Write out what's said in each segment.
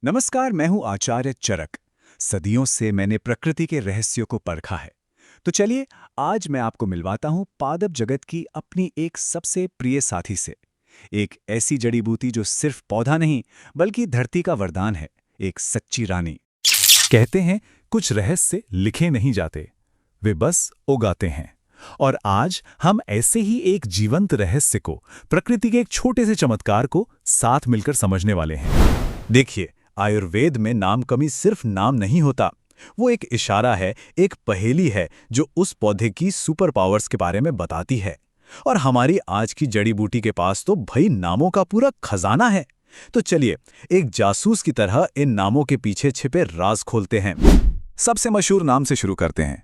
नमस्कार, मैं हूं आचार्य चरक। सदियों से मैंने प्रकृति के रहस्यों को परखा है। तो चलिए, आज मैं आपको मिलवाता हूं पादप जगत की अपनी एक सबसे प्रिय साथी से। एक ऐसी जड़ी बूटी जो सिर्फ पौधा नहीं, बल्कि धरती का वरदान है, एक सच्ची रानी। कहते हैं, कुछ रहस्य लिखे नहीं जाते, वे बस उगाते हैं। और आज हम ऐसे ही एक जीवंत रहस्य को, प्रकृति के एक छोटे से चमत्कार को साथ मिलकर समझने वाले हैं। देखिए, आयुर्वेद में नाम कमी सिर्फ नाम नहीं होता, वो एक इशारा है, एक पहेली है जो उस पौधे की सुपर पावर्स के बारे में बताती है। और हमारी आज की जड़ी बूटी के पास तो भई नामों का पूरा खजाना है। तो चलिए, एक जासूस की तरह इन नामों के पीछे छिपे राज खोलते हैं। सबसे मशहूर नाम से शुरू करते हैं,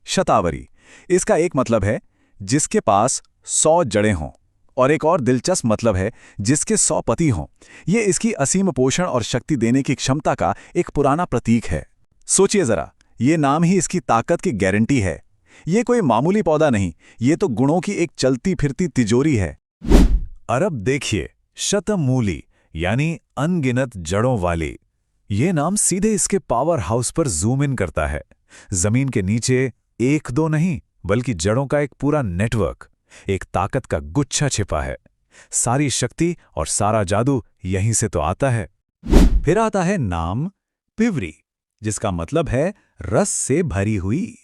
शतावरी। इसका एक मतलब है जिसके पास 100 जड़ें हों, और एक और दिलचस्प मतलब है जिसके 100 पति हों। ये इसकी असीम पोषण और शक्ति देने की क्षमता का एक पुराना प्रतीक है। सोचिए जरा, ये नाम ही इसकी ताकत की गारंटी है। ये कोई मामूली पौधा नहीं, ये तो गुणों की एक चलती फिरती तिजोरी है। अरब देखिए, शतमूली यानी अनगिनत जड़ों वाली। ये नाम सीधे इसके पावर हाउस पर जूम इन करता है। जमीन के नीचे एक दो नहीं, बल्कि जड़ों का एक पूरा नेटवर्क, एक ताकत का गुच्छा छिपा है। सारी शक्ति और सारा जादू यहीं से तो आता है। फिर आता है नाम पिवरी, जिसका मतलब है रस से भरी हुई।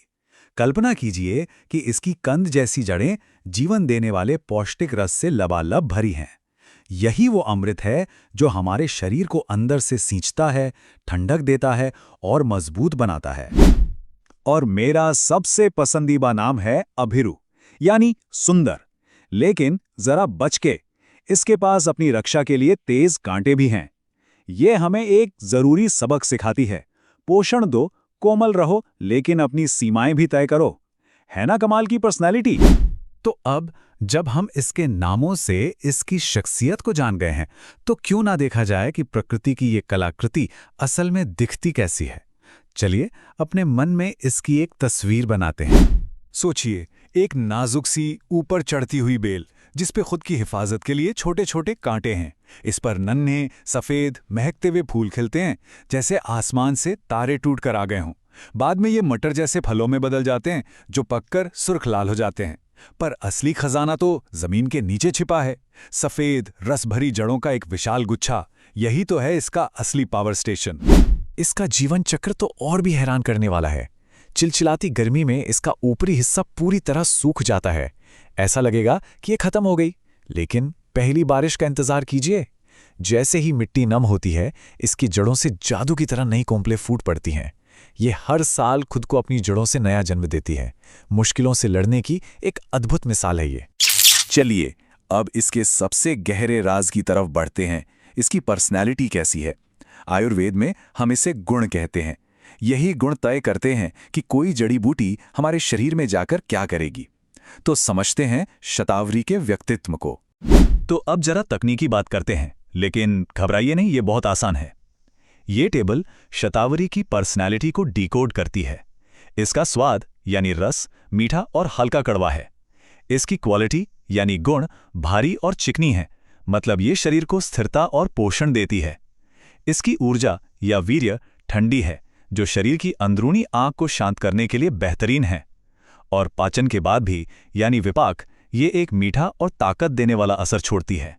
कल्पना कीजिए कि इसकी कंद जैसी जड़ें जीवन देने वाले पौष्टिक रस से लबालब भरी हैं। यही वो अमृत है जो हमारे शरीर को अंदर से सींचता है, ठंडक देता है और मजबूत बनाता है। और मेरा सबसे पसंदीदा नाम है अभिरू, यानी सुंदर। लेकिन जरा बच के, इसके पास अपनी रक्षा के लिए तेज कांटे भी हैं। ये हमें एक जरूरी सबक सिखाती है, पोषण दो, कोमल रहो, लेकिन अपनी सीमाएं भी तय करो। है ना कमाल की पर्सनैलिटी? तो अब जब हम इसके नामों से इसकी शख्सियत को जान गए हैं, तो क्यों ना देखा जाए कि प्रकृति की ये कलाकृति असल में दिखती कैसी है। चलिए, अपने मन में इसकी एक तस्वीर बनाते हैं। सोचिए, एक नाजुक सी ऊपर चढ़ती हुई बेल, जिस पे खुद की हिफाजत के लिए छोटे छोटे कांटे हैं। इस पर नन्हे सफेद महकते हुए फूल खिलते हैं, जैसे आसमान से तारे टूट कर आ गए हों। बाद में ये मटर जैसे फलों में बदल जाते हैं, जो पककर सुर्ख लाल हो जाते हैं। पर असली खजाना तो जमीन के नीचे छिपा है, सफेद रस भरी जड़ों का एक विशाल गुच्छा। यही तो है इसका असली पावर स्टेशन। इसका जीवन चक्र तो और भी हैरान करने वाला है। चिलचिलाती गर्मी में इसका ऊपरी हिस्सा पूरी तरह सूख जाता है। ऐसा लगेगा कि ये खत्म हो गई। लेकिन पहली बारिश का इंतजार कीजिए। जैसे ही मिट्टी नम होती है, इसकी जड़ों से जादू की तरह नई कोंपलें फूट पड़ती हैं। ये हर साल खुद को अपनी जड़ों से नया जन्म देती है। मुश्किलों से लड़ने की एक अद्भुत मिसाल है ये। चलिए, अब इसके सबसे गहरे राज की तरफ बढ़ते हैं। इसकी पर्सनैलिटी कैसी है? आयुर्वेद में हम इसे गुण कहते हैं। यही गुण तय करते हैं कि कोई जड़ी बूटी हमारे शरीर में जाकर क्या करेगी। तो समझते हैं शतावरी के व्यक्तित्व को। तो अब जरा तकनीकी बात करते हैं, लेकिन घबराइए नहीं, ये बहुत आसान है। ये टेबल शतावरी की पर्सनैलिटी को डिकोड करती है। इसका स्वाद यानी रस मीठा और हल्का कड़वा है। इसकी क्वालिटी यानी गुण भारी और चिकनी है, मतलब ये शरीर को स्थिरता और पोषण देती है। इसकी ऊर्जा या वीर्य ठंडी है, जो शरीर की अंदरूनी आग को शांत करने के लिए बेहतरीन है। और पाचन के बाद भी यानी विपाक, ये एक मीठा और ताकत देने वाला असर छोड़ती है।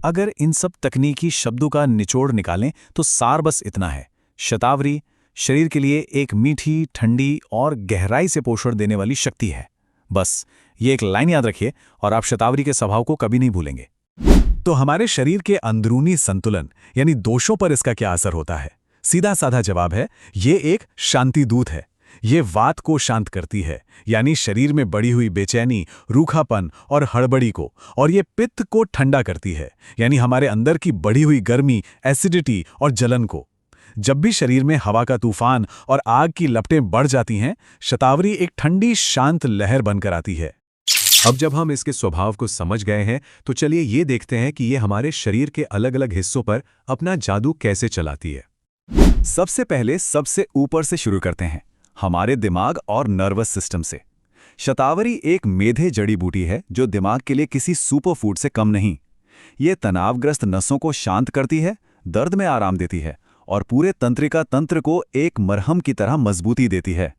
अगर इन सब तकनीकी शब्दों का निचोड़ निकालें तो सार बस इतना है, शतावरी शरीर के लिए एक मीठी, ठंडी और गहराई से पोषण देने वाली शक्ति है। बस ये एक लाइन याद रखिए और आप शतावरी के स्वभाव को कभी नहीं भूलेंगे। तो हमारे शरीर के अंदरूनी संतुलन यानी दोषों पर इसका क्या असर होता है? सीधा साधा जवाब है, ये एक शांति दूत है। ये वात को शांत करती है, यानी शरीर में बढ़ी हुई बेचैनी, रूखापन और हड़बड़ी को। और ये पित्त को ठंडा करती है, यानी हमारे अंदर की बढ़ी हुई गर्मी, एसिडिटी और जलन को। जब भी शरीर में हवा का तूफान और आग की लपटें बढ़ जाती हैं, शतावरी एक ठंडी शांत लहर बनकर आती है। अब जब हम इसके स्वभाव को समझ गए हैं, तो चलिए ये देखते हैं कि ये हमारे शरीर के अलग अलग हिस्सों पर अपना जादू कैसे चलाती है। सबसे पहले सबसे ऊपर से शुरू करते हैं, हमारे दिमाग और नर्वस सिस्टम से। शतावरी एक मेधे जड़ी बूटी है जो दिमाग के लिए किसी सुपर फूड से कम नहीं। ये तनावग्रस्त नसों को शांत करती है, दर्द में आराम देती है और पूरे तंत्रिका तंत्र को एक मरहम की तरह मजबूती देती है।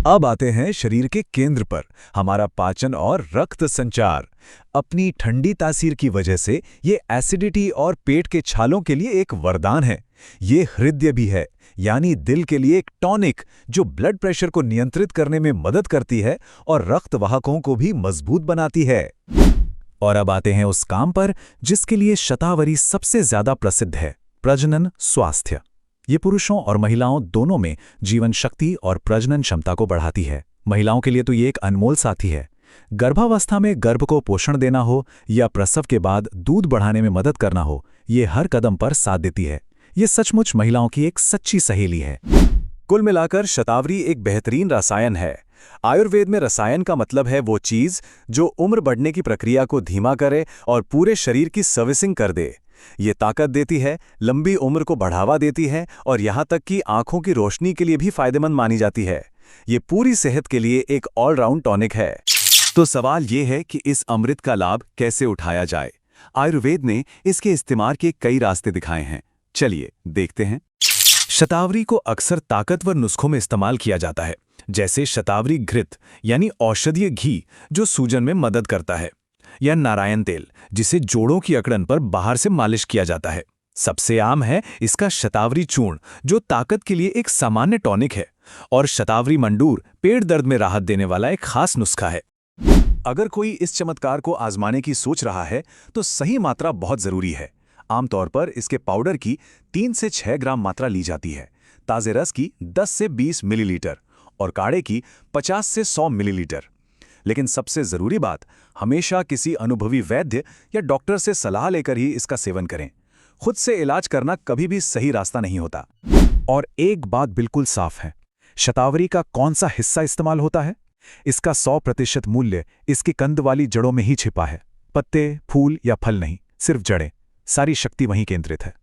अब आते हैं शरीर के केंद्र पर, हमारा पाचन और रक्त संचार। अपनी ठंडी तासीर की वजह से ये एसिडिटी और पेट के छालों के लिए एक वरदान है। ये हृदय भी है, यानी दिल के लिए एक टॉनिक जो ब्लड प्रेशर को नियंत्रित करने में मदद करती है और रक्त वाहकों को भी मजबूत बनाती है। और अब आते हैं उस काम पर जिसके लिए शतावरी सबसे ज्यादा प्रसिद्ध है, प्रजनन स्वास्थ्य। ये पुरुषों और महिलाओं दोनों में जीवन शक्ति और प्रजनन क्षमता को बढ़ाती है। महिलाओं के लिए तो ये एक अनमोल साथी है। गर्भावस्था में गर्भ को पोषण देना हो या प्रसव के बाद दूध बढ़ाने में मदद करना हो, ये हर कदम पर साथ देती है। ये सचमुच महिलाओं की एक सच्ची सहेली है। कुल मिलाकर शतावरी एक बेहतरीन रसायन है। आयुर्वेद में रसायन का मतलब है वो चीज जो उम्र बढ़ने की प्रक्रिया को धीमा करे और पूरे शरीर की सर्विसिंग कर दे। ये ताकत देती है, लंबी उम्र को बढ़ावा देती है और यहाँ तक कि आंखों की रोशनी के लिए भी फायदेमंद मानी जाती है। ये पूरी सेहत के लिए एक ऑलराउंड टॉनिक है। तो सवाल ये है कि इस अमृत का लाभ कैसे उठाया जाए। आयुर्वेद ने इसके इस्तेमाल के कई रास्ते दिखाए हैं। चलिए देखते हैं। शतावरी को अक्सर ताकतवर नुस्खों में इस्तेमाल किया जाता है, जैसे शतावरी घृत यानी औषधीय घी जो सूजन में मदद करता है, या नारायण तेल जिसे जोड़ों की अकड़न पर बाहर से मालिश किया जाता है। सबसे आम है इसका शतावरी चूर्ण जो ताकत के लिए एक सामान्य टॉनिक है, और शतावरी मंडूर पेट दर्द में राहत देने वाला एक खास नुस्खा है। अगर कोई इस चमत्कार को आजमाने की सोच रहा है तो सही मात्रा बहुत जरूरी है। आमतौर पर इसके पाउडर की 3 से 6 ग्राम मात्रा ली जाती है, ताजे रस की 10 से 20 मिलीलीटर और काढ़े की 50 से 100 मिलीलीटर। लेकिन सबसे जरूरी बात, हमेशा किसी अनुभवी वैद्य या डॉक्टर से सलाह लेकर ही इसका सेवन करें। खुद से इलाज करना कभी भी सही रास्ता नहीं होता। और एक बात बिल्कुल साफ है, शतावरी का कौन सा हिस्सा इस्तेमाल होता है? इसका 100% मूल्य इसकी कंद वाली जड़ों में ही छिपा है। पत्ते, फूल या फल नहीं, सिर्फ जड़ें। सारी शक्ति वहीं केंद्रित है।